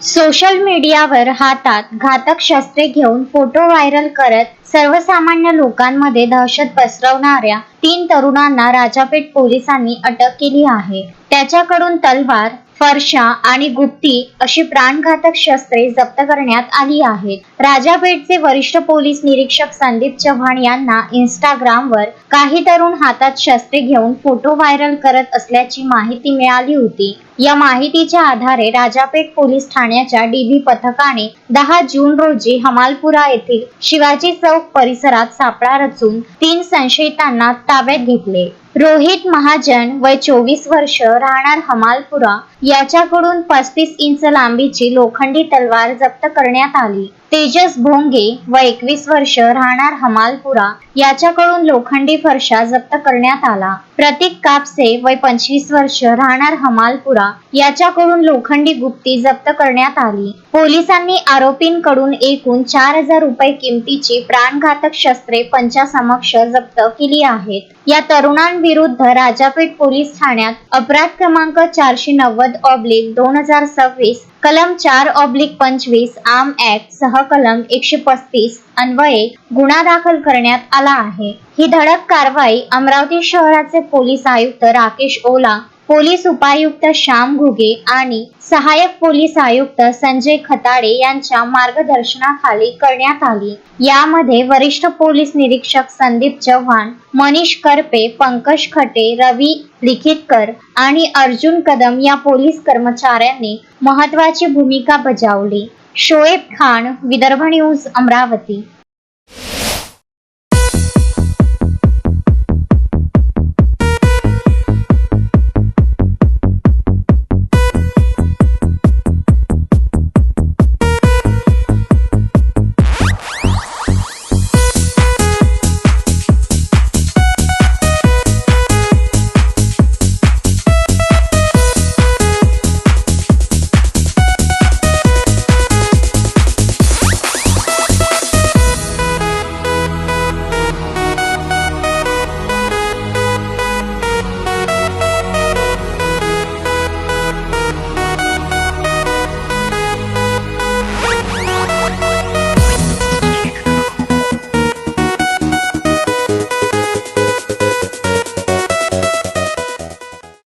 Social मीडियावर हातात घातक शस्त्रे घेऊन फोटो व्हायरल करत सर्वसामान्य लोकांमध्ये दहशत पसरवणाऱ्या 3 तरुणांना राजापेठ पोलिसांनी अटक केली आहे. त्याच्याकडून तलवार, फरशा आणि गुप्ती अशी प्राणघातक शस्त्रे जप्त करण्यात आली आहेत. राजापेठचे वरिष्ठ पोलीस निरीक्षक संदीप चव्हाण यांना इंस्टाग्रामवर काही तरुण हातात शस्त्रे घेऊन फोटो व्हायरल करत असल्याची माहिती मिळाली होती. या माहितीच्या आधारे राजापेठ पोलीस ठाण्याच्या डीबी पथकाने 10 जून रोजी हमालपुरा येथील शिवाजी चौक परिसरात सापळा रचून 3 संशयितांना ताब्यात घेतले. रोहित महाजन वय 24 वर्ष राहणार हमालपुरा याच्याकडून 35 इंच लांबीची लोखंडी तलवार जप्त करण्यात आली. तेजस भोंगे वय 21 वर्ष राहणार हमालपुरा याच्याकडून लोखंडी फरशा जप्त करण्यात आला. प्रतीक कापसे वय 25 वर्ष राहणार हमालपुरा याच्याकडून लोखंडी गुप्ती जप्त करण्यात आली. पोलिसांनी आरोपींकडून एकूण 4000 रुपये किमतीची प्राणघातक शस्त्रे पंचासमक्ष जप्त केली आहेत. या तरुणांविरुद्ध राजापेठ पोलीस ठाण्यात अपराध क्रमांक 490/2026 कलम 4/25 आर्म ऍक्ट सह कलम 135 अन्वये गुन्हा दाखल करण्यात आला आहे. ही धडक कारवाई अमरावती शहराचे पोलीस आयुक्त राकेश ओला, पोलीस उपायुक्त श्याम घुगे आणि सहाय्यक पोलीस आयुक्त संजय खताडे यांच्या मार्गदर्शनाखाली करण्यात आली. यामध्ये वरिष्ठ पोलीस निरीक्षक संदीप चव्हाण, मनीष करपे, पंकज खटे, रवी लिखितकर आणि अर्जुन कदम या पोलीस कर्मचाऱ्यांनी महत्त्वाची भूमिका बजावली. शोएब खान, विदर्भ न्यूज, अमरावती.